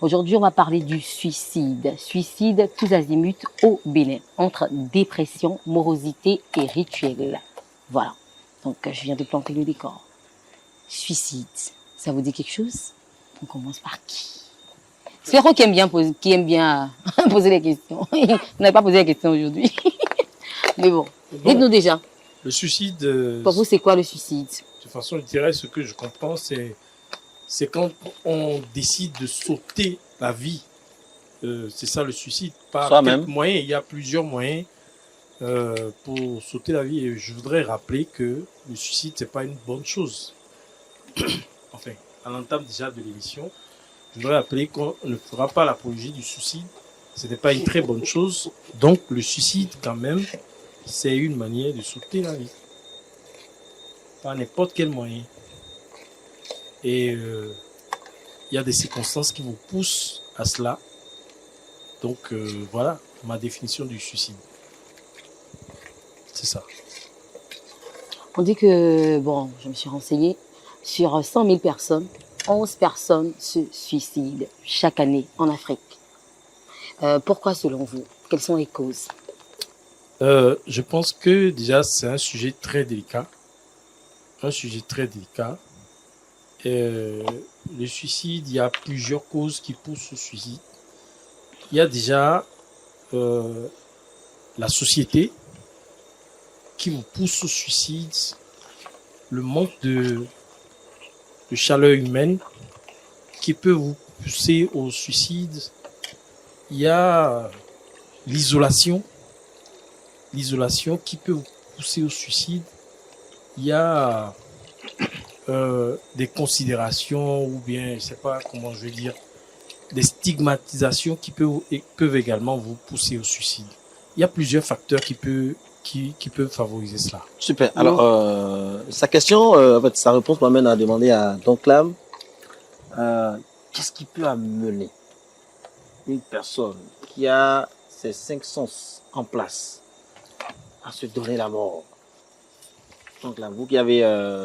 Aujourd'hui, on va parler du suicide. Suicide tous azimuts au Bénin, entre dépression, morosité et rituel. Voilà. Donc, je viens de planter le décor. Suicide, ça vous dit quelque chose? On commence par qui? C'est Féro qui aime bien poser les questions. Vous n'avez pas posé la question aujourd'hui. Mais bon, dites-nous déjà. Le suicide... Pour vous, c'est quoi le suicide? De toute façon, je dirais, ce que je comprends, c'est quand on décide de sauter la vie. C'est ça le suicide. Par quelques moyens, il y a plusieurs moyens pour sauter la vie. Et je voudrais rappeler que le suicide, c'est pas une bonne chose. Enfin, à l'entame déjà de l'émission, je voudrais rappeler qu'on ne fera pas l'apologie du suicide. Ce n'est pas une très bonne chose. Donc, le suicide, quand même, c'est une manière de sauter la vie. Par n'importe quel moyen. Et il y a des circonstances qui vous poussent à cela. Donc, voilà ma définition du suicide. C'est ça. On dit que, bon, je me suis renseignée, sur 100 000 personnes, 11 personnes se suicident chaque année en Afrique. Pourquoi selon vous? Quelles sont les causes? Je pense que déjà c'est un sujet très délicat. Un sujet très délicat. Le suicide, il y a plusieurs causes qui poussent au suicide. Il y a déjà la société qui vous pousse au suicide, le manque de chaleur humaine qui peut vous pousser au suicide. Il y a l'isolation qui peut vous pousser au suicide. Il y a des considérations ou bien, je ne sais pas comment je vais dire, des stigmatisations qui peuvent également vous pousser au suicide. Il y a plusieurs facteurs qui peuvent favoriser cela. Super. Alors, sa question, en fait, sa réponse m'amène à demander à Donclam, qu'est-ce qui peut amener une personne qui a ses 5 sens en place à se donner la mort? Donc là, vous qui avez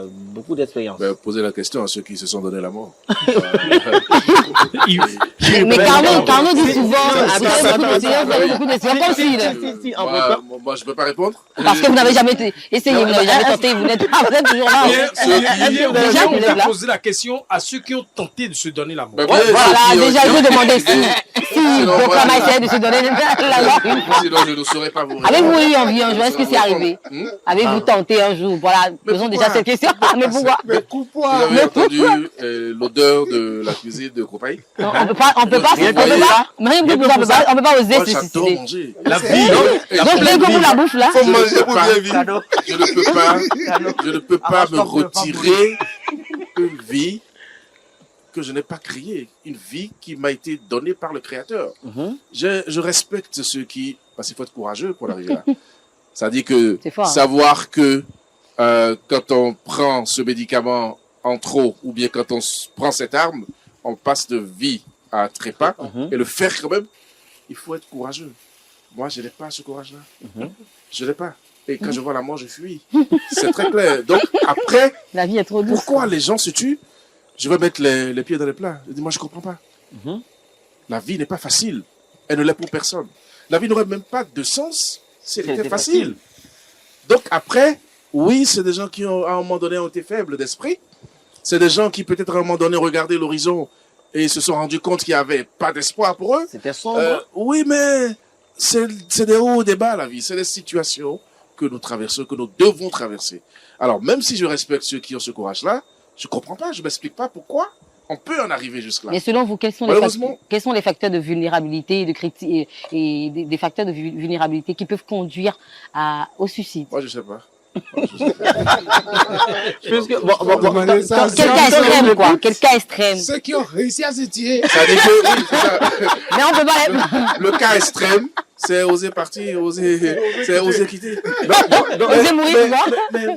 beaucoup d'expérience. Posez la question à ceux qui se sont donné la mort. Mais Carlo dit souvent, beaucoup de moi, je peux pas répondre. Parce que vous n'avez jamais essayé, vous n'avez jamais tenté, vous êtes toujours là. Déjà, vous avez posé la question à ceux qui ont tenté de se donner la mort. Voilà, déjà, je vous demandais si Donclam a essayé de se donner la mort. Sinon, je ne saurais pas vous répondre. Avez-vous eu envie un jour? Est-ce que c'est arrivé? Avez-vous tenté un jour? Voilà, posons déjà cette question. Mais pourquoi? Vous avez entendu l'odeur de la cuisine de Copaï? On peut pas oser se suicider. Manger. La vie. Donc, dès que vous la bouffe là, Faut manger pour bien vivre. Je ne peux pas me retirer une vie que je n'ai pas créée, une vie qui m'a été donnée par le Créateur. Je respecte ceux qui, parce qu'il faut être courageux pour arriver là. Ça dit que savoir que quand on prend ce médicament en trop, ou bien quand on prend cette arme, on passe de vie à trépas, et le faire quand même, il faut être courageux. Moi, je n'ai pas ce courage-là. Je n'ai pas. Et quand je vois la mort, je fuis. C'est très clair. Donc, après, la vie est trop douce. Pourquoi les gens se tuent? Je vais mettre les pieds dans les plats. Je dis, moi, je ne comprends pas. La vie n'est pas facile. Elle ne l'est pour personne. La vie n'aurait même pas de sens si elle était facile. Donc, après, oui, c'est des gens qui, à un moment donné, ont été faibles d'esprit. C'est des gens qui, peut-être, à un moment donné, regardaient l'horizon et se sont rendus compte qu'il n'y avait pas d'espoir pour eux. C'était sombre. Oui, mais c'est des hauts, des bas, la vie. C'est des situations que nous traversons, que nous devons traverser. Alors, même si je respecte ceux qui ont ce courage-là, je ne comprends pas, je ne m'explique pas pourquoi on peut en arriver jusque-là. Mais selon vous, quels sont les facteurs de vulnérabilité et des facteurs de vulnérabilité qui peuvent conduire au suicide? Moi, je ne sais pas. Quel cas extrême, quoi? Quel cas extrême? Ceux qui ont réussi à se tuer. Ça dit que, oui, c'est ça. Mais on peut pas... Le cas extrême, c'est oser partir, c'est oser quitter. Oser mourir, mais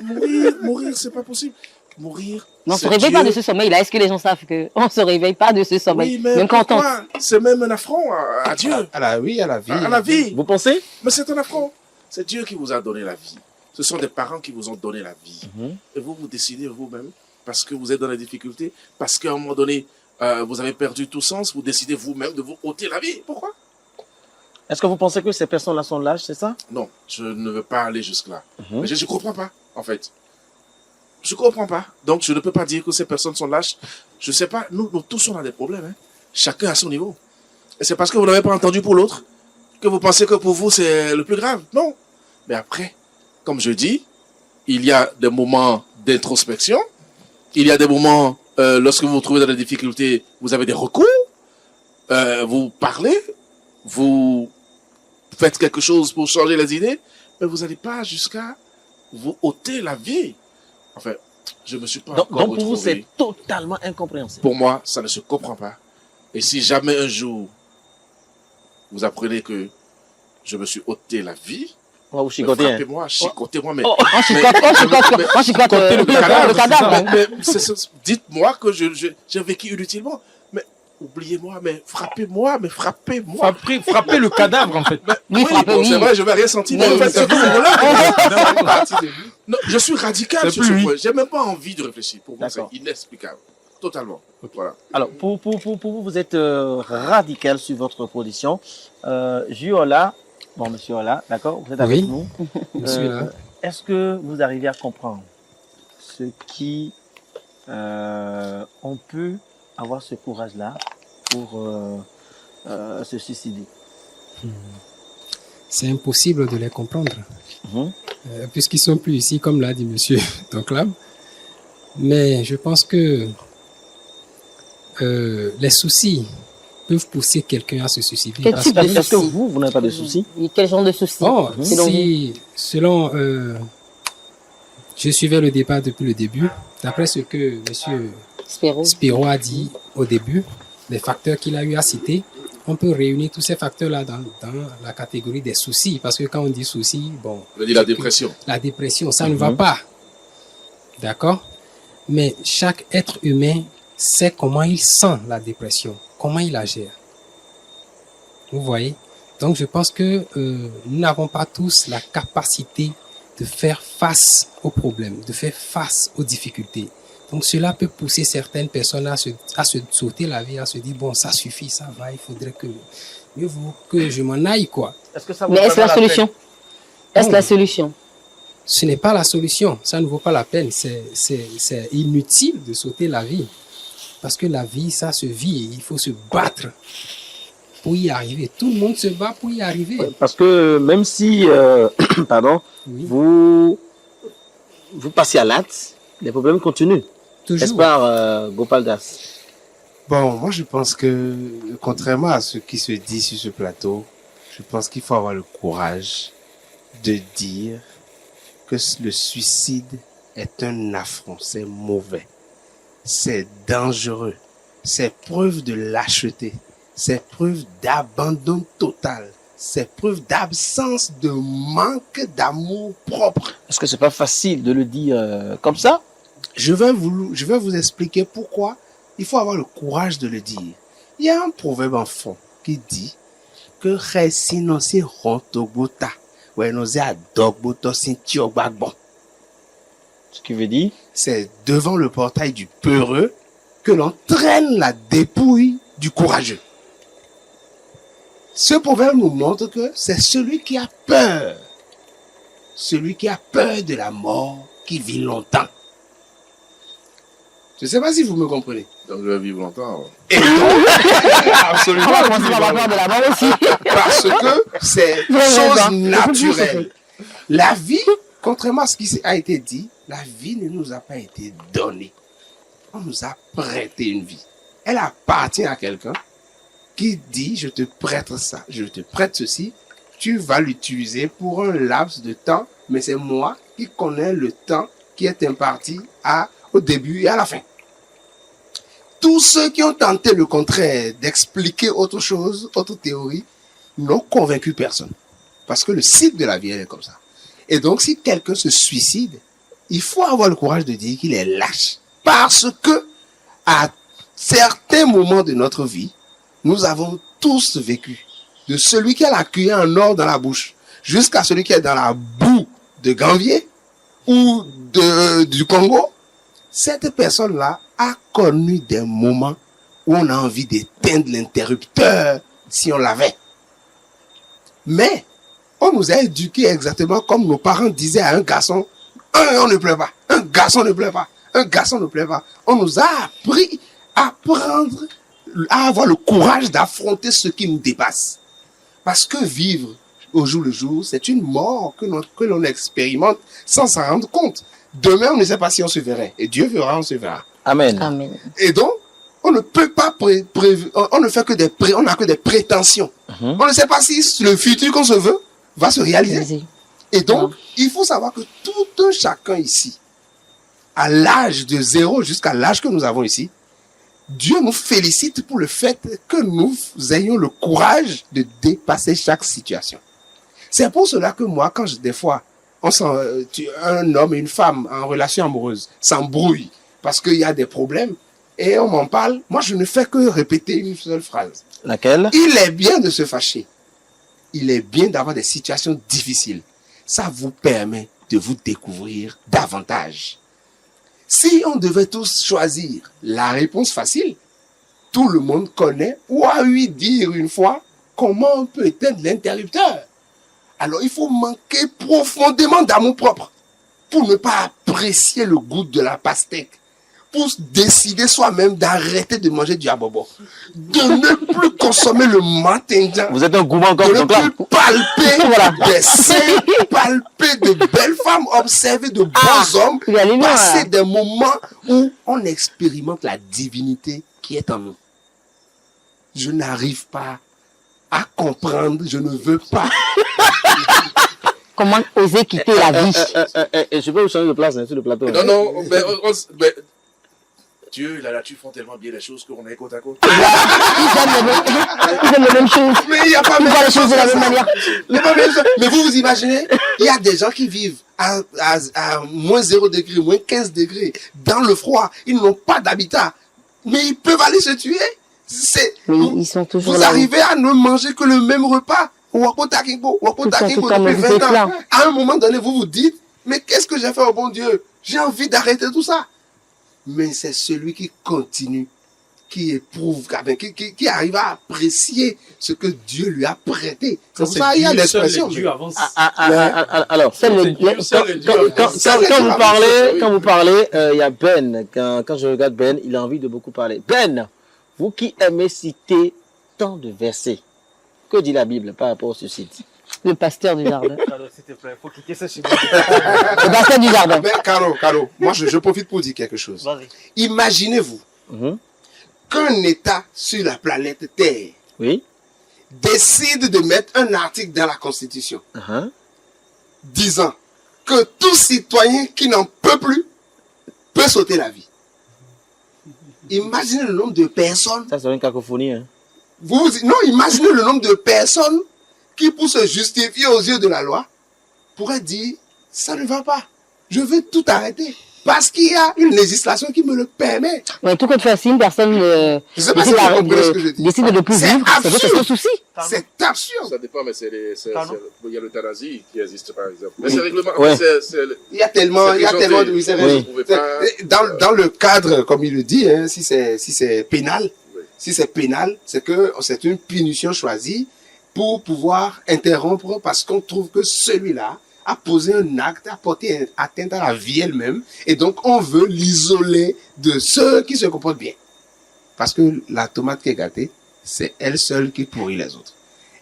mourir, c'est pas possible. Mourir. Mais on se réveille pas de ce sommeil-là. Est-ce que les gens savent qu'on se réveille pas de ce sommeil? Oui, mais même quand c'est même un affront à Dieu. À la vie. À la vie. Vous pensez? Mais c'est un affront. C'est Dieu qui vous a donné la vie. Ce sont des parents qui vous ont donné la vie. Et vous décidez vous-même, parce que vous êtes dans la difficulté, parce qu'à un moment donné, vous avez perdu tout sens, vous décidez vous-même de vous ôter la vie. Pourquoi? Est-ce que vous pensez que ces personnes-là sont lâches, c'est ça? Non, je ne veux pas aller jusque-là. Mais je ne comprends pas, en fait. Je ne comprends pas. Donc, je ne peux pas dire que ces personnes sont lâches. Je ne sais pas, nous tous, on a des problèmes. Hein. Chacun à son niveau. Et c'est parce que vous n'avez pas entendu pour l'autre que vous pensez que pour vous, c'est le plus grave. Non. Mais après, comme je dis, il y a des moments d'introspection. Il y a des moments, lorsque vous vous trouvez dans des difficultés, vous avez des recours. Vous parlez. Vous faites quelque chose pour changer les idées. Mais vous n'allez pas jusqu'à vous ôter la vie. Enfin, je me suis pas encore Donc pour vous, retrouvé. c'est totalement incompréhensible. Pour moi, ça ne se comprend pas. Et si jamais un jour, vous apprenez que je me suis ôté la vie, On va vous chicoter. frappez-moi, chicotez-moi, mais... On chicote le cadavre. Mais dites-moi que j'ai vécu inutilement. Mais oubliez-moi, mais frappez-moi, mais frappez-moi. Frappez le cadavre, en fait. Oui, frappez, oui. C'est vrai, je vais rien sentir. Mais Mais en fait, c'est ce que vous voulez, non, je suis radical C'est sur ce plus point. J'ai même pas envie de réfléchir. Pour moi, c'est D'accord. inexplicable. Totalement. Voilà. Alors, pour vous, vous êtes radical sur votre position. Juola, bon, monsieur Ola, d'accord, vous êtes avec Oui, nous. je suis là. Est-ce que vous arrivez à comprendre ce qui, on peut avoir ce courage-là pour se suicider? C'est impossible de les comprendre, Mhm. puisqu'ils sont plus ici, comme l'a dit monsieur Donclam. Mais je pense que les soucis peuvent pousser quelqu'un à se suicider. Quel Parce type que- de Est-ce que soucis? vous n'avez pas de soucis? Quel genre de soucis? Oh, Selon je suivais le débat depuis le début. D'après ce que monsieur Spiro. Spiro a dit au début, les facteurs qu'il a eu à citer, on peut réunir tous ces facteurs-là dans la catégorie des soucis. Parce que quand on dit soucis, bon, Je dis la dépression. la dépression, ça ne va pas. D'accord? Mais chaque être humain sait comment il sent la dépression, comment il la gère. Vous voyez? Donc je pense que nous n'avons pas tous la capacité de faire face aux problèmes, de faire face aux difficultés. Donc cela peut pousser certaines personnes à se sauter la vie, à se dire, bon, ça suffit, ça va, il faudrait que, mieux vaut que je m'en aille, quoi. Est-ce que ça vous Mais est-ce paraît la solution? Est-ce Non. la solution? Ce n'est pas la solution, ça ne vaut pas la peine, c'est inutile de sauter la vie. Parce que la vie, ça se vit, il faut se battre pour y arriver. Tout le monde se bat pour y arriver. Parce que même si, pardon, Oui, vous passez à l'acte, les problèmes continuent. N'est-ce toujours. pas, Gopal Das? Bon, moi je pense que, contrairement à ce qui se dit sur ce plateau, je pense qu'il faut avoir le courage de dire que le suicide est un affront, c'est mauvais, c'est dangereux, c'est preuve de lâcheté, c'est preuve d'abandon total, c'est preuve d'absence de manque d'amour propre. Est-ce que c'est pas facile de le dire comme ça? Je vais vous expliquer pourquoi il faut avoir le courage de le dire. Il y a un proverbe en fond qui dit que resino si rontobota, ouais no se adogboto si tiogbagbo. Ce qui veut dire, C'est devant le portail du peureux que l'on traîne la dépouille du courageux. Ce proverbe nous montre que c'est celui qui a peur de la mort qui vit longtemps. Je ne sais pas si vous me comprenez. Donc, je vais vivre longtemps. Et donc, absolument, On va commencer par la peur de la mort aussi. parce que c'est chose naturelle. La vie, contrairement à ce qui a été dit, la vie ne nous a pas été donnée. On nous a prêté une vie. Elle appartient à quelqu'un qui dit, je te prête ça, je te prête ceci, tu vas l'utiliser pour un laps de temps, mais c'est moi qui connais le temps qui est imparti au début et à la fin. Tous ceux qui ont tenté le contraire, d'expliquer autre chose, autre théorie, n'ont convaincu personne. Parce que le cycle de la vie, elle est comme ça. Et donc, si quelqu'un se suicide, il faut avoir le courage de dire qu'il est lâche. Parce que, à certains moments de notre vie, nous avons tous vécu. De celui qui a la cuillère en or dans la bouche, jusqu'à celui qui est dans la boue de Gambier, ou du Congo, cette personne-là a connu des moments où on a envie d'éteindre l'interrupteur si on l'avait. Mais on nous a éduqués exactement comme nos parents disaient à un garçon, on ne pleure pas, un garçon ne pleure pas, un garçon ne pleure pas. On nous a appris à avoir le courage d'affronter ce qui nous dépasse. Parce que vivre au jour le jour, c'est une mort que l'on expérimente sans s'en rendre compte. Demain, on ne sait pas si on se verrait. Et Dieu verra, on se verra. Amen. Amen. Et donc, on ne peut pas on ne fait que on n'a que des prétentions. On ne sait pas si le futur qu'on se veut va se réaliser. Et donc, il faut savoir que tout un chacun ici, à l'âge de 0 jusqu'à l'âge que nous avons ici, Dieu nous félicite pour le fait que nous ayons le courage de dépasser chaque situation. C'est pour cela que moi, quand des fois, un homme et une femme en relation amoureuse s'embrouillent parce qu'il y a des problèmes et on m'en parle, moi je ne fais que répéter une seule phrase. Laquelle? Il est bien de se fâcher. Il est bien d'avoir des situations difficiles. Ça vous permet de vous découvrir davantage. Si on devait tous choisir la réponse facile, tout le monde connaît ou a eu dire une fois comment on peut éteindre l'interrupteur. Alors il faut manquer profondément d'amour propre pour ne pas apprécier le goût de la pastèque, pour décider soi-même d'arrêter de manger du abobo, de ne plus consommer le matinja. Vous êtes un gourmand comme de ne plus palper des seins, palper de belles femmes, observer de bons hommes, passer des moments où on expérimente la divinité qui est en nous. Je n'arrive pas à comprendre, je ne veux pas. Comment oser quitter la vie? Je peux vous changer de place sur le plateau. Non, mais Dieu et la nature font tellement bien les choses qu'on est côte à côte. Ils aiment les mêmes choses. Mais il n'y a pas Ils voient les choses de la même manière. Mais vous imaginez, il y a des gens qui vivent à moins 0 degré, moins 15 degrés, dans le froid. Ils n'ont pas d'habitat. Mais ils peuvent aller se tuer. Mais ils sont toujours vous là. arrivez à ne manger que le même repas. Depuis 20 ans. À un moment donné, vous vous dites, mais qu'est-ce que j'ai fait au bon Dieu? J'ai envie d'arrêter tout ça. Mais c'est celui qui continue, qui éprouve, qui arrive à apprécier ce que Dieu lui a prêté. C'est pour ça qu'il y a l'expression. Alors, quand vous parlez, il y a Ben. Quand je regarde Ben, il a envie de beaucoup parler. Ben, vous qui aimez citer tant de versets, que dit la Bible par rapport au suicide? Le pasteur du jardin. S'il te plaît, faut quitter ce sujet. Le pasteur du jardin. Mais Caro, moi je profite pour dire quelque chose. Imaginez-vous qu'un État sur la planète Terre décide de mettre un article dans la Constitution disant que tout citoyen qui n'en peut plus peut sauter la vie. Imaginez le nombre de personnes. Ça serait une cacophonie. Hein. Non, imaginez le nombre de personnes qui, pour se justifier aux yeux de la loi, pourraient dire, ça ne va pas. Je veux tout arrêter. Parce qu'il y a une législation qui me le permet. Ouais, tout compte fait, si une personne je sais pas si vous comprenez ce que je dis. décide de ne plus vivre, c'est son souci. C'est absurde. Ça dépend, mais il y a l'euthanasie qui existe, par exemple. Mais c'est règlement. Il y a tellement de... Dans le cadre, comme il le dit, hein, si c'est pénal, c'est que c'est une punition choisie pour pouvoir interrompre parce qu'on trouve que celui-là a posé un acte, a porté atteinte à la vie elle-même, et donc on veut l'isoler de ceux qui se comportent bien. Parce que la tomate qui est gâtée, c'est elle seule qui pourrit les autres.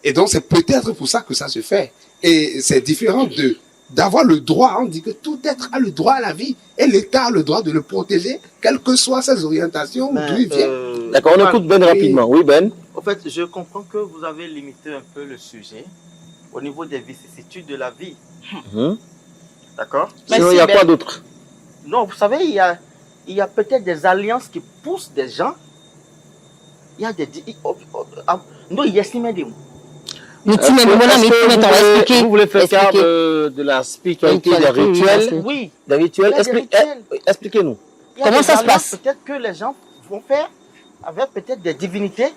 Et donc c'est peut-être pour ça que ça se fait. Et c'est différent d'avoir le droit, on dit que tout être a le droit à la vie, et l'État a le droit de le protéger, quelles que soient ses orientations, d'où il vient. D'accord, on écoute Ben rapidement. Oui, Ben. En fait, je comprends que vous avez limité un peu le sujet au niveau des vicissitudes de la vie. D'accord? Sinon, il y a quoi d'autre? Non, vous savez, il y a peut-être des alliances qui poussent des gens. Il y a des... Non, il y a ce qu'il Vous voulez faire part de la spiritualité, des rituels? Oui. Des rituels. Expliquez-nous. Comment ça se passe? Peut-être que les gens vont faire avec peut-être des divinités,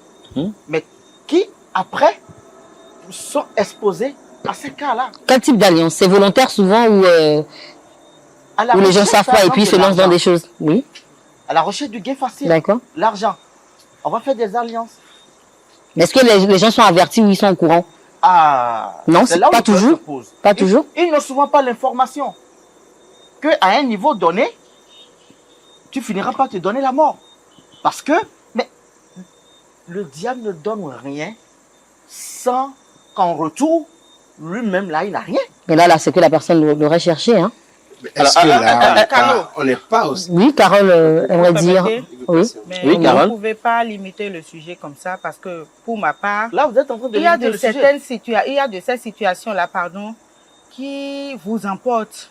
mais qui, après, sont exposés à ces cas-là. Quel type d'alliance? C'est volontaire souvent ou où les gens savent pas et puis se lancent dans des choses? Oui. À la recherche du gain facile. D'accord. L'argent. on va faire des alliances. Mais est-ce que les gens sont avertis ou ils sont au courant? Ah, non, c'est pas toujours. Pas toujours. Ils n'ont souvent pas l'information qu'à un niveau donné, tu finiras par te donner la mort. Parce que, mais le diable ne donne rien sans qu'en retour, lui-même, là, il n'a rien. Mais là, c'est que la personne l'aurait cherché, hein. Est-ce que là, on n'est pas aussi... Oui, Carole aimerait dire. Oui, oui, Carole. Vous ne pouvez pas limiter le sujet comme ça parce que, pour ma part, là, vous êtes en train de il y a limiter de certaines situations, il y a de ces situations-là, pardon, qui vous emportent.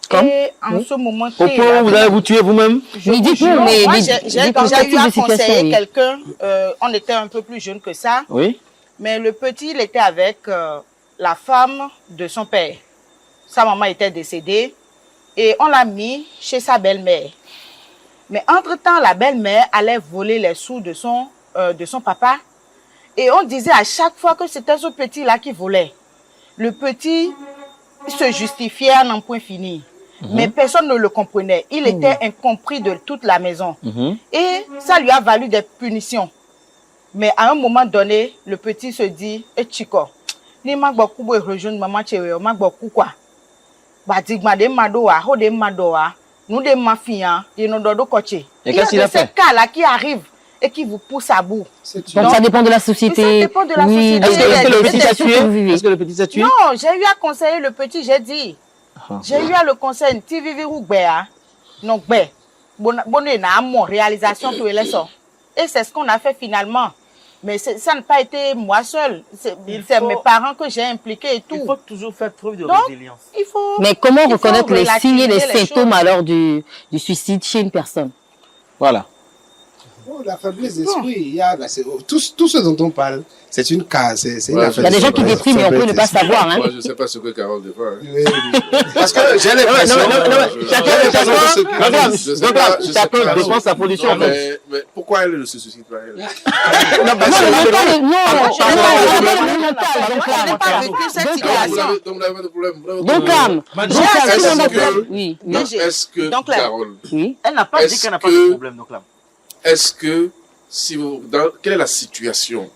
Comme? Et en ce moment, Au point où vous allez vous tuer vous-même? Mais dites-nous, mais moi, j'ai eu à conseiller quelqu'un, on était un peu plus jeune que ça. Oui. Mais le petit, il était avec la femme de son père. Sa maman était décédée et on l'a mis chez sa belle-mère. Mais entre-temps, la belle-mère allait voler les sous de son papa. Et on disait à chaque fois que c'était ce petit-là qui volait. Le petit se justifiait à n'en point fini. Mais personne ne le comprenait. Il était incompris de toute la maison. Et ça lui a valu des punitions. Mais à un moment donné, le petit se dit, « Eh, Chico, ni ma beaucoup rejoindre maman chérie, ma beaucoup quoi. Bah, digma de madoa, ho de madoa, nous de mafia, et nous dodo coche. Il y a de ces cas-là qui arrivent et qui vous poussent à bout. Donc ça dépend de la société. Ça dépend de la société. Est-ce que le petit s'est tué? Est-ce que le petit s'est tué? Non, j'ai eu à conseiller le petit, j'ai dit. J'ai eu à le conseiller, ti vivi ou béa. Non, bé. Bonne na mon réalisation tout est ça. Et c'est ce qu'on a fait finalement. Mais ça n'a pas été moi seul. C'est mes parents que j'ai impliqués et tout. Il faut toujours faire preuve de résilience. Il faut. Mais comment reconnaître les signes et les symptômes alors du suicide chez une personne? Voilà. Oh, la faiblesse d'esprit, il y a tout ce dont on parle, c'est une case. C'est une affaire. Il y a des gens qui dépriment et on peut ne pas savoir. Hein. Moi, je ne sais pas ce que Carole défend. Parce que j'ai l'impression... Chacun défend sa position. Mais pourquoi elle ne se suicide pas elle? Non, je n'ai pas vécu cette situation. Donc, vous n'avez pas de problème. Est-ce que Carole... Elle n'a pas dit qu'elle n'a pas de problème, donc là. Est-ce que, quelle est la situation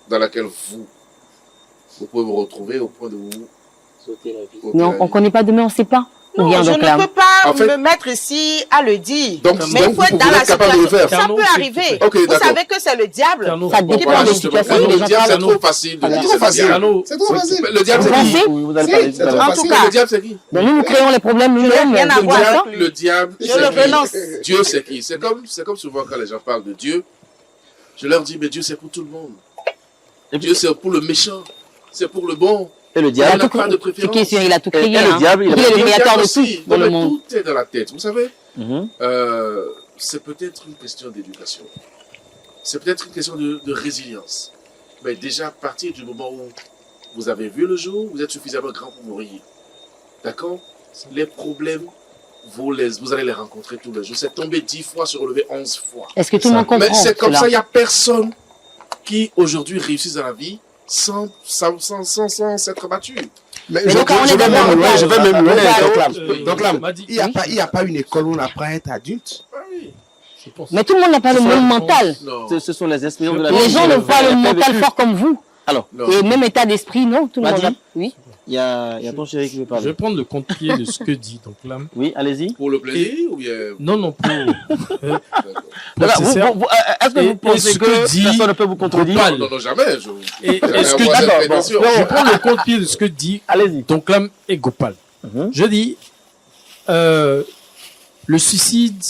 dans laquelle vous pouvez vous retrouver au point de vous sauter la vie? Non, on ne connaît pas demain, on ne sait pas. Non, je ne peux pas me mettre ici à le dire. Mais il faut être dans la situation. Ça peut arriver. Okay, vous savez que c'est le diable. Ça dépend des situations. Le diable, c'est trop facile. C'est trop facile. Le diable, c'est qui? En tout cas, le diable, c'est qui? Nous créons les problèmes nous-mêmes. Le diable, je le renonce. Dieu, c'est qui? C'est comme souvent quand les gens parlent de Dieu, je leur dis, mais Dieu, c'est pour tout le monde. Dieu, c'est pour le méchant. C'est pour le bon. Et le diable, il n'a pas de préférence. Il a tout créé. Et le diable, il est le créateur de tout dans le monde. Tout est dans la tête. Vous savez, c'est peut-être une question d'éducation. C'est peut-être une question de résilience. Mais déjà, à partir du moment où vous avez vu le jour, vous êtes suffisamment grand pour mourir. D'accord? Les problèmes, vous allez les rencontrer tous les jours. C'est tombé 10 fois, se relever 11 fois. Est-ce que tout le monde comprend? Mais c'est comme ça, il n'y a personne qui aujourd'hui réussit dans la vie sans s'être battu. Mais je vais même loin. Donc là, il n'y a pas une école où on apprend à être adulte. Mais tout le monde n'a pas le même mental. Ce sont les esprits de la vie. Les gens n'ont pas le mental fort comme vous. Alors, et même état d'esprit, non, tout le monde. Oui. Il y a ton chéri qui veut parler. Je vais prendre le contre-pied de ce que dit donc là. Oui, allez-y. Pour le plaisir ou bien... Non, pour... Est-ce que vous pensez que personne ne peut vous contredire? Non, jamais. Je prends le contre-pied de ce que dit donc là et Gopal. Je dis, le suicide,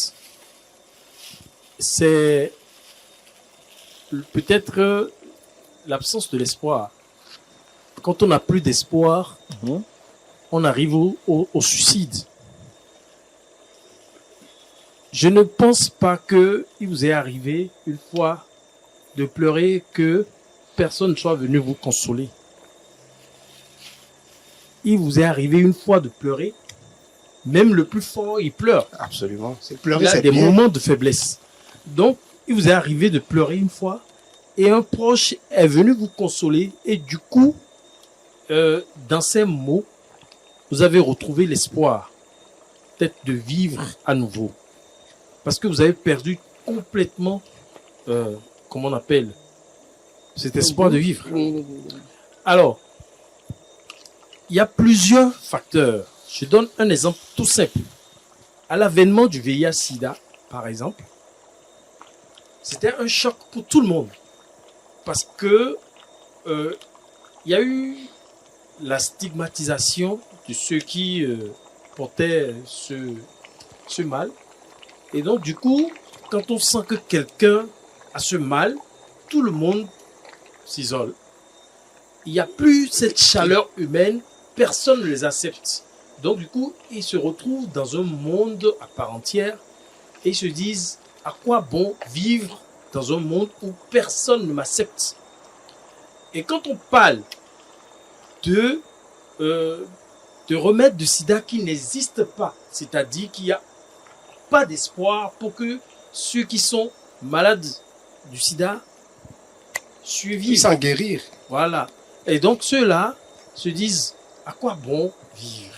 c'est peut-être l'absence de l'espoir. Quand on n'a plus d'espoir, on arrive au suicide. Je ne pense pas qu'il vous est arrivé une fois de pleurer que personne ne soit venu vous consoler. Il vous est arrivé une fois de pleurer, même le plus fort, il pleure. Absolument. Il a des moments de faiblesse. Donc, il vous est arrivé de pleurer une fois et un proche est venu vous consoler et du coup, dans ces mots, vous avez retrouvé l'espoir, peut-être de vivre à nouveau. Parce que vous avez perdu complètement comment on appelle, cet espoir de vivre. Oui. Alors, il y a plusieurs facteurs. Je donne un exemple tout simple. À l'avènement du VIH-Sida, par exemple, c'était un choc pour tout le monde. Parce que il y a eu la stigmatisation de ceux qui portaient ce mal. Et donc, du coup, quand on sent que quelqu'un a ce mal, tout le monde s'isole. Il n'y a plus cette chaleur humaine, personne ne les accepte. Donc, du coup, ils se retrouvent dans un monde à part entière et ils se disent, à quoi bon vivre dans un monde où personne ne m'accepte? Et quand on parle de remèdes de sida qui n'existent pas, c'est-à-dire qu'il n'y a pas d'espoir pour que ceux qui sont malades du sida survivent. Ils s'en guérir. Voilà. Et donc ceux-là se disent, à quoi bon vivre?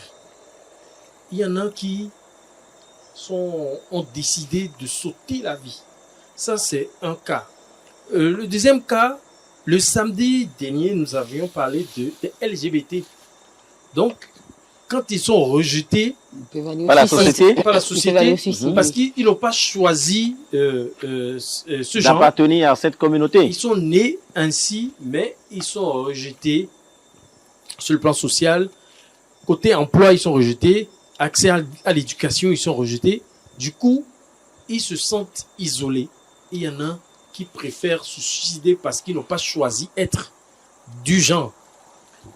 Il y en a qui ont décidé de sauter la vie. Ça, c'est un cas. Le deuxième cas, le samedi dernier, nous avions parlé de LGBT. Donc, quand ils sont rejetés par la société, parce qu'ils n'ont pas choisi ce genre d'appartenir à cette communauté. Ils sont nés ainsi, mais ils sont rejetés sur le plan social. Côté emploi, ils sont rejetés. Accès à l'éducation, ils sont rejetés. Du coup, ils se sentent isolés. Et il y en a qui préfèrent se suicider parce qu'ils n'ont pas choisi être du genre.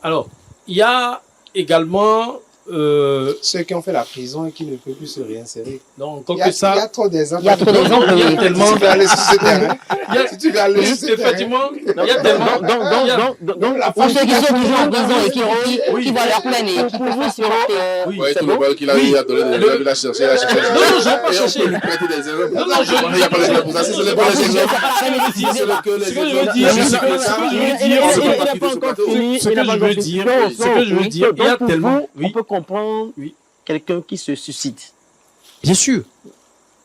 Alors, il y a également ceux qui ont fait la prison et qui ne peuvent plus se réinsérer. Non, encore que ça. Il y a trop d'exemples. Il y a trop d'exemples. Il y a tellement. Si tu veux aller sur ce terrain. Si tu veux aller sur ce terrain. Effectivement, il y a tellement. Donc, pour ceux qui sont toujours en prison et qui voient leur peine et qui peuvent pas supporter. Oui, tout le monde qu'il a eu à donner des exemples, il a cherché. Non, je ne vais pas chercher. Non, il n'y a pas d'exemple pour ça. Si ce n'est pas des exemples, ce que je veux dire, il y a tellement. On peut comprendre quelqu'un qui se suicide. Bien sûr.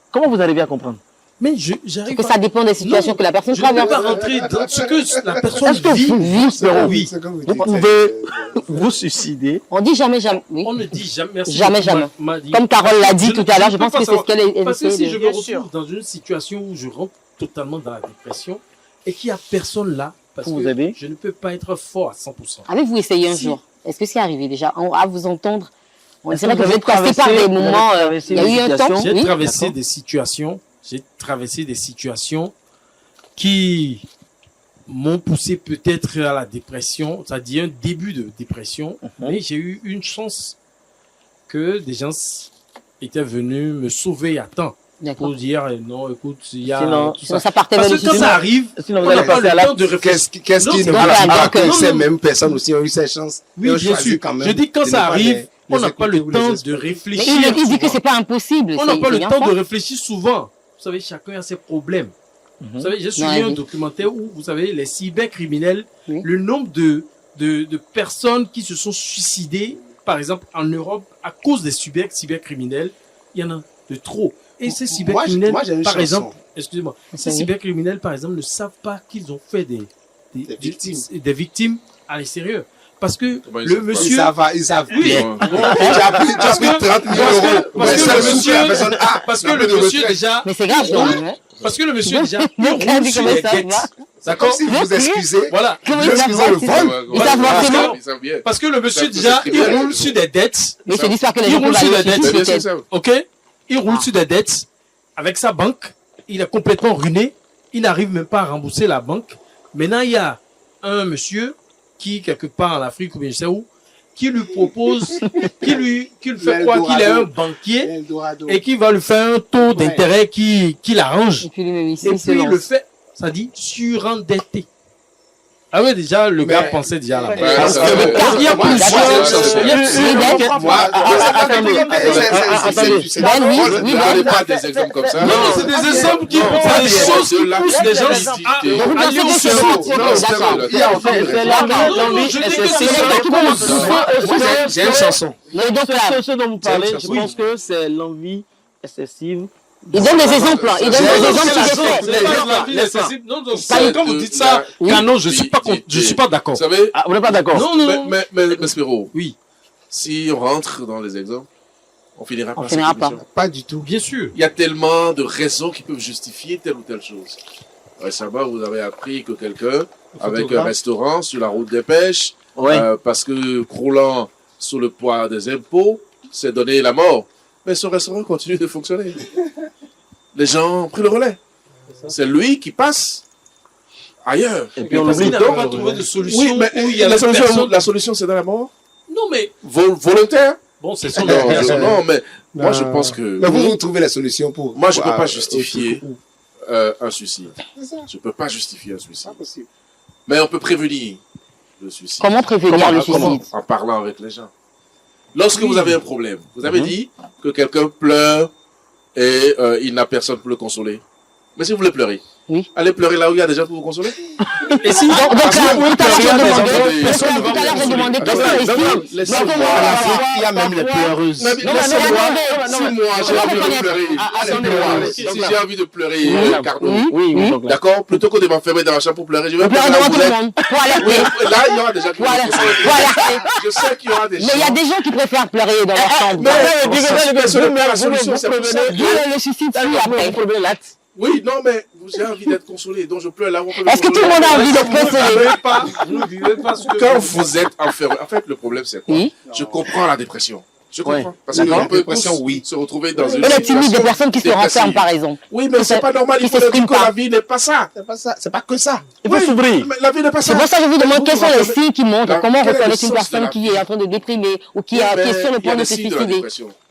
Comment vous arrivez à comprendre? Mais j'arrive que ça dépend des situations que la personne traverse. Je ne peux pas rentrer dans ce que la personne vit. Oui. Vous pouvez vous suicider. On dit jamais. Oui. On ne dit jamais. Jamais. Comme Carole l'a dit tout à l'heure, je pense que c'est ce qu'elle est. Parce que si je me retrouve dans une situation où je rentre totalement dans la dépression et qu'il n'y a personne là, parce que je ne peux pas être fort à 100%. Avez-vous essayé un jour? Est-ce que c'est arrivé déjà à vous entendre? On dirait que vous êtes passé par des moments. Il y a eu un temps. J'ai traversé des situations. J'ai traversé des situations qui m'ont poussé peut-être à la dépression, c'est-à-dire un début de dépression. Mais j'ai eu une chance que des gens étaient venus me sauver à temps. Pour dire non, écoute, il y a sinon ça partait vers le suicide. Quand ça arrive, sinon vous allez passer à la de réfléchir. Qu'est-ce qui ne dit pas que ces mêmes personnes aussi ont eu cette chance? Oui, bien sûr. Je dis quand ça arrive, on n'a pas le temps de réfléchir. Il dit que c'est pas impossible. On n'a pas le temps de réfléchir souvent. Vous savez, chacun a ses problèmes. Vous savez, j'ai suivi un documentaire où, vous savez, les cybercriminels, le nombre de personnes qui se sont suicidées, par exemple, en Europe, à cause des cybercriminels, il y en a de trop. Et ces cybercriminels, par exemple, excusez-moi, ces cybercriminels, par exemple, ne savent pas qu'ils ont fait des victimes à l'extérieur. Parce que le monsieur... Ils savent oui. bien. Tu as pris 30 000 euros. Parce que le monsieur déjà... Mais c'est grave, parce que le monsieur déjà, il roule sur les dettes. D'accord? Si vous excusez, voilà. Vous excusez le vol. Parce que le monsieur déjà, il roule sur des dettes. Mais c'est l'histoire que les gens roule sur des dettes. dettes. Ok? Il roule sur des dettes avec sa banque. Il est complètement ruiné. Il n'arrive même pas à rembourser la banque. Maintenant, il y a un monsieur qui, quelque part en Afrique ou bien je sais où, qui lui propose, qui lui fait croire qu'il est un banquier et qui va lui faire un taux d'intérêt qui l'arrange. Et puis il le fait, ça dit, surendetté. Ah oui, déjà, le gars pensait déjà là. Il y a plusieurs. Pas des exemples comme ça. Non, c'est des exemples qui poussent des choses qui poussent les gens à aller au J'ai une chanson. Ce dont vous parlez, je pense que c'est l'envie excessive Il donne des exemples. Il donne des exemples qui sont faits. Non, quand vous dites ça, Cano, je suis pas d'accord. Vous savez, vous n'êtes pas d'accord? Non. Mais Spiro, oui. Si on rentre dans les exemples, on finira pas. Pas du tout. Bien sûr. Il y a tellement de raisons qui peuvent justifier telle ou telle chose. Récemment, vous avez appris que quelqu'un, avec un restaurant sur la route des pêches, parce que croulant sous le poids des impôts, s'est donné la mort. Mais son restaurant continue de fonctionner. Les gens ont pris le relais. C'est lui qui passe ailleurs. Et puis on oublie n'a pas trouvé de solution. Oui, mais où il y a la solution, c'est dans la mort. Non, mais volontaire. bon, c'est son non, mais moi je pense que. Mais vous trouvez la solution pour. Moi, je peux pas justifier un suicide. Je peux pas justifier un suicide. Mais on peut prévenir le suicide. Comment prévenir le suicide? En parlant avec les gens. Lorsque vous avez un problème, vous avez dit que quelqu'un pleure et il n'a personne pour le consoler. Mais si vous voulez pleurer, allez pleurer là où il y a des gens pour vous consoler. Et si donc tout à l'heure j'ai demandé qu'est-ce ici. Il y a même les pleureuses. Si moi j'ai envie de pleurer, si j'ai envie de pleurer, Cardo, d'accord, plutôt que de m'enfermer dans la chambre pour pleurer, je vais pleurer devant tout le monde. Là, il y aura des gens qui vont me consoler. Je sais qu'il y aura des gens. Mais il y a des gens qui préfèrent pleurer dans leur chambre. Mais la solution, c'est pour ça. Le suicide, c'est après. Oui, non, mais j'ai envie d'être consolé, donc je pleure là où on peut me Est-ce que tout le monde a envie d'être consolé? Vous ne vivez pas ce que quand vous êtes enfermé, en fait, le problème, c'est quoi? Je comprends la dépression. Je comprends. Parce qu'on peut tous se retrouver dans une situation. Et les timides, des personnes qui se renferment, par exemple. Oui, mais c'est pas normal. Il faut dire que la vie n'est pas ça. C'est pas ça. C'est pas que ça. Il faut s'ouvrir. Mais la vie n'est pas ça. C'est pour ça que je vous demande quels sont les signes qui montrent comment reconnaître une personne qui est en train de déprimer ou qui est sur le point de se suicider.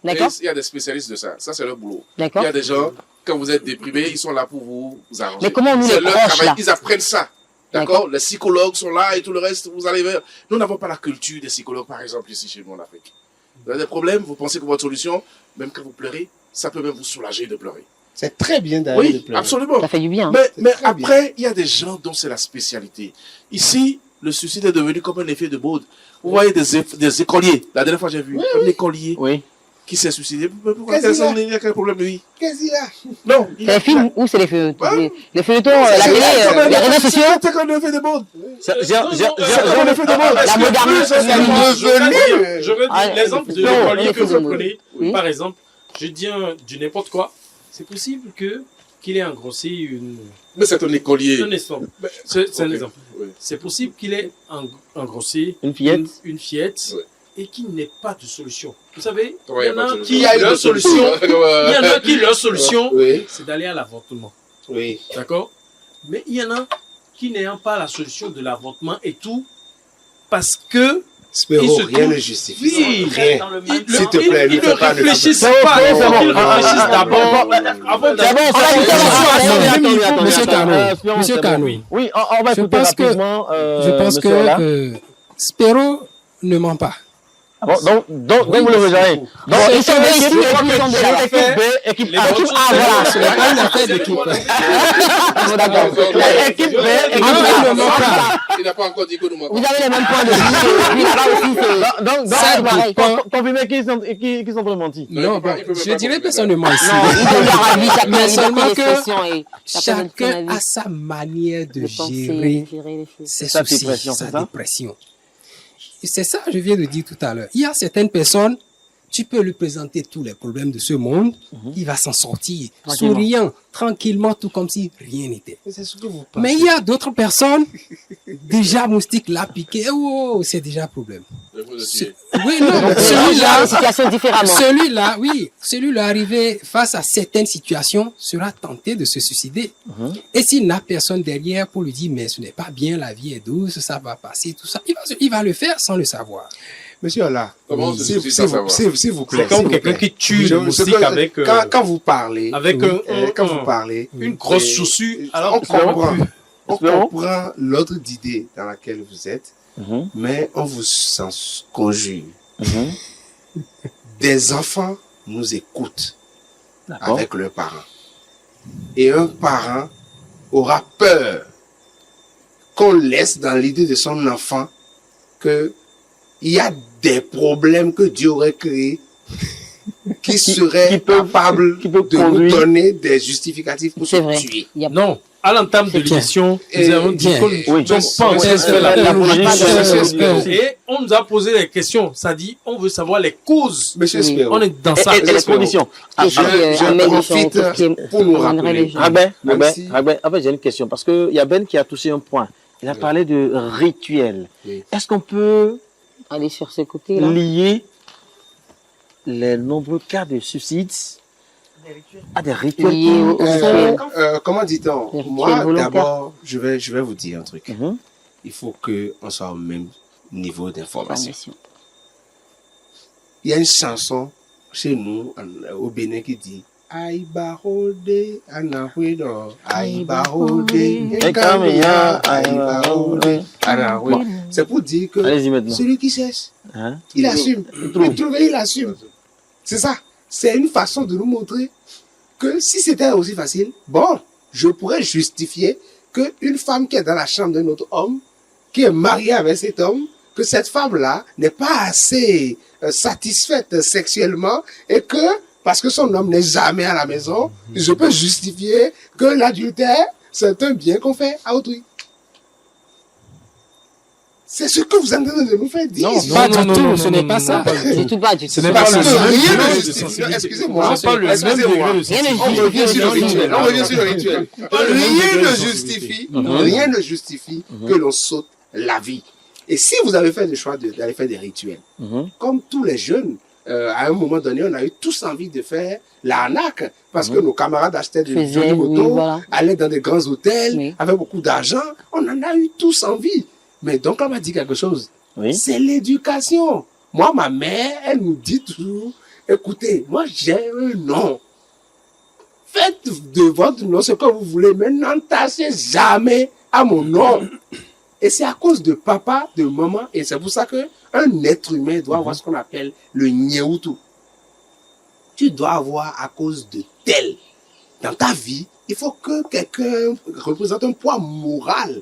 D'accord? Il y a des spécialistes de ça. Ça, c'est leur boulot. D'accord. Il y a des gens, quand vous êtes déprimé, ils sont là pour vous arranger. Mais comment nous les proches, là? Ils apprennent ça. D'accord? Les psychologues sont là et tout le reste, vous allez vers. Nous n'avons pas la culture des psychologues, par exemple, ici chez nous en Afrique. Vous avez des problèmes, vous pensez que votre solution, même quand vous pleurez, ça peut même vous soulager de pleurer. C'est très bien d'aller de pleurer. Absolument. Ça fait du bien. Mais après, il y a des gens dont c'est la spécialité. Ici, le suicide est devenu comme un effet de mode. Vous voyez des écoliers. La dernière fois, j'ai vu un écolier qui s'est suicidé. Pourquoi? Il y a quel problème, lui? Qu'est-ce qu'il a? Non. C'est les films ou c'est les feuilletons? Les feuilletons, la télé, les réseaux sociaux? C'est un effet de mode. C'est un effet de mode. La modernité. J'aurais dit l'exemple de l'écolier que vous prenez. Par exemple, je dis du n'importe quoi. C'est possible qu'il ait engrossé une... Mais c'est un écolier. C'est un exemple. C'est possible qu'il ait engrossé une fillette et qu'il n'ait pas de solution. Vous savez, il y en a qui a une solution. Il y en a qui leur solution, c'est d'aller à l'avortement. Oui. D'accord? Mais il y en a qui n'ayant pas la solution de l'avortement et tout, parce que Spiro, rien ne justifie ça. Rien. S'il te plaît, ils ne réfléchissent pas. Il faut qu'ils réfléchissent d'abord. Monsieur Cano. Oui, on va écouter rapidement. Je pense que Spiro ne ment pas. Bon, donc vous le rejoignez. Donc, ils sont ici, ils sont de la équipe B, équipe A. Voilà, ce n'est pas une affaire d'équipe. Équipe B, équipe A. Il n'a pas encore dit que nous manquons. Vous avez les mêmes points de vue. Donc, confirmez qui sont vraiment mentis. Non, je dirais personne ne ment ici. Mais seulement que chacun a sa manière de gérer sa dépression. C'est ça que je viens de dire tout à l'heure. Il y a certaines personnes, tu peux lui présenter tous les problèmes de ce monde, il va s'en sortir, souriant, tranquillement, tout comme si rien n'était. Mais il y a d'autres personnes, déjà moustique l'a piqué, c'est déjà un problème. Oui, non, celui-là arrivé face à certaines situations sera tenté de se suicider. Et s'il n'a personne derrière pour lui dire, mais ce n'est pas bien, la vie est douce, ça va passer, tout ça, il va le faire sans le savoir. Monsieur Allah, s'il vous plaît. C'est comme quelqu'un qui tue le moustique avec... Quand vous parlez... Avec une grosse chaussure, alors on comprend l'ordre d'idée dans laquelle vous êtes, mais on vous en conjure. Des enfants nous écoutent avec leurs parents. Et un parent aura peur qu'on laisse dans l'idée de son enfant que il y a des problèmes que Dieu aurait créés qui serait capable de nous donner des justificatifs pour se tuer. Non, à l'entame de l'émission, nous avons dit qu'on ne pense pas et on nous a posé des questions. Ça dit, on veut savoir les causes. Monsieur Spero. On est dans ça. Et les conditions. Je profite pour nous rappeler. En fait, j'ai une question parce qu'il y a Ben qui a touché un point. Il a parlé de rituel. Est-ce qu'on peut aller sur ce côté-là, lier les nombreux cas de suicide à des rituels comment dit-on? Moi, d'abord, je vais vous dire un truc. Il faut qu'on soit au même niveau d'information. Il y a une chanson chez nous, au Bénin, qui dit Aïe barode, anahuido, aïe barode, ekamia, aïe barode, anahuido. C'est pour dire que celui qui cherche, il assume. Pour trouver, il assume. C'est ça. C'est une façon de nous montrer que si c'était aussi facile, bon, je pourrais justifier qu'une femme qui est dans la chambre d'un autre homme, qui est mariée avec cet homme, que cette femme-là n'est pas assez satisfaite sexuellement et que, parce que son homme n'est jamais à la maison, je peux justifier que l'adultère, c'est un bien qu'on fait à autrui. C'est ce que vous êtes en train de nous faire dire. Non, pas du tout, ce n'est pas ça. Du tout pas, du tout. Ce n'est pas le rien ne justifie. Excusez-moi. On revient sur le rituel. Rien ne justifie que l'on saute la vie. Et si vous avez fait le choix d'aller faire des rituels, comme tous les jeunes, à un moment donné, on a eu tous envie de faire l'arnaque parce que nos camarades achetaient des jolies motos, allaient dans des grands hôtels, avaient beaucoup d'argent. On en a eu tous envie. Mais donc, on m'a dit quelque chose. C'est l'éducation. Moi, ma mère, elle nous dit toujours, écoutez, moi, j'ai un nom. Faites de votre nom ce que vous voulez, mais n'entassez jamais à mon nom. Et c'est à cause de papa, de maman, et c'est pour ça qu'un être humain doit avoir ce qu'on appelle le nyeutu. Tu dois avoir à cause de tel. Dans ta vie, il faut que quelqu'un représente un poids moral,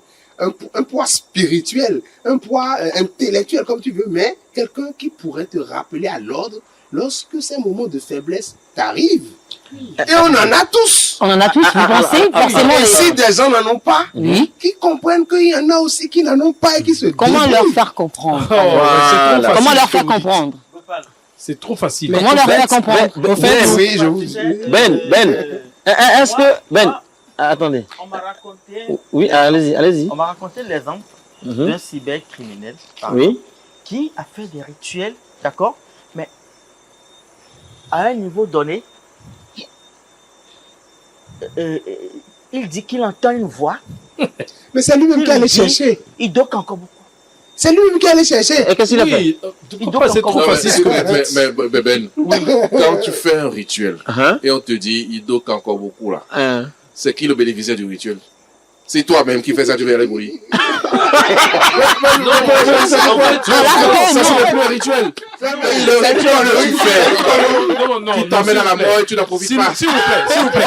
un poids spirituel, un poids intellectuel, comme tu veux, mais quelqu'un qui pourrait te rappeler à l'ordre lorsque ces moments de faiblesse t'arrivent. Et on en a tous. On en a tous, vous pensez forcément. Et si des gens n'en ont pas, qui comprennent qu'il y en a aussi qui n'en ont pas et qui se Comment leur faire comprendre? Comment leur faire comprendre? C'est trop facile. Comment leur faire comprendre? Oui, je vous dis. Est-ce que... attendez. On m'a raconté... Oui, allez-y. On m'a raconté l'exemple d'un cybercriminel qui a fait des rituels, d'accord? Mais à un niveau donné, il dit qu'il entend une voix. Mais c'est lui-même qui allait chercher. Il doque encore beaucoup. C'est lui-même qui allait chercher. Et qu'est-ce qu'il a fait? C'est trop facile. Mais Ben, quand tu fais un rituel et on te dit il doque encore beaucoup là, c'est qui le bénéficiaire du rituel? C'est toi-même qui fais ça, tu vas aller mourir. Ça, c'est le rituel. Le qui t'amène à la mort et tu n'en profites pas. S'il vous plaît.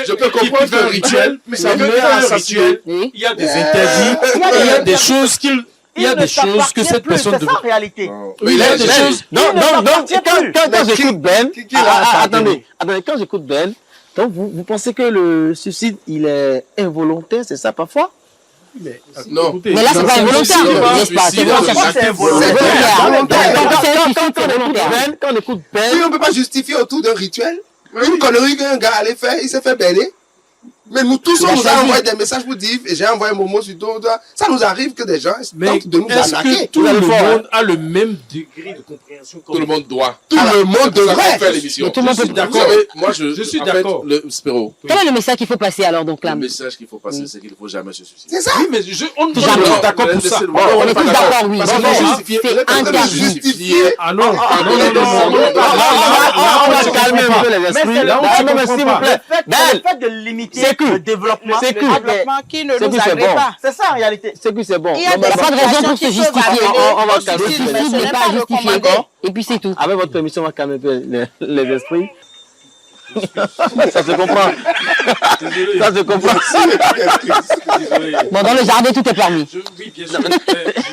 Je peux comprendre qu'un rituel, mais ça me met à un rituel. Il y a des interdits, il y a des choses il y a des choses que cette personne devrait... en réalité. Il y a des choses... Non, quand j'écoute Ben... Attendez, quand j'écoute Ben... Donc, vous pensez que le suicide, il est involontaire, c'est ça, parfois? Non. Mais là, c'est pas involontaire, n'est-ce pas? C'est involontaire. Quand on écoute Ben... Oui, on ne peut pas justifier autour d'un rituel. Une connerie qu'un gars allait faire, il s'est fait bêler. Mais nous tous, on nous a envoyé des messages pour dire, et j'ai envoyé Momo sur toi. Ça nous arrive que des gens tentent de nous arnaquer. Est-ce que tout le monde a le même degré de compréhension? Tout le monde doit. Tout le monde devrait faire l'émission. Tout le monde peut d'accord. Moi, je suis d'accord. Spero. Quel est le message qu'il faut passer alors donc là? Le message qu'il faut passer, c'est qu'il ne faut jamais se suicider. C'est ça. Oui, mais on est d'accord pour ça. On est tous d'accord, oui. C'est interdit. Ah non. On va calmer un peu les esprits. Là, s'il vous plaît. Le fait de limiter le développement qui ne nous agrée pas. C'est ça en réalité. C'est que c'est bon. Il n'y a pas de raison pour se justifier. On va calmer. Le suicide n'est pas justifié. Et puis c'est tout. Avec votre permission, on va calmer un peu les esprits. Ça se comprend. Ça se comprend. Bon, dans le jardin, tout est permis. Oui, bien sûr.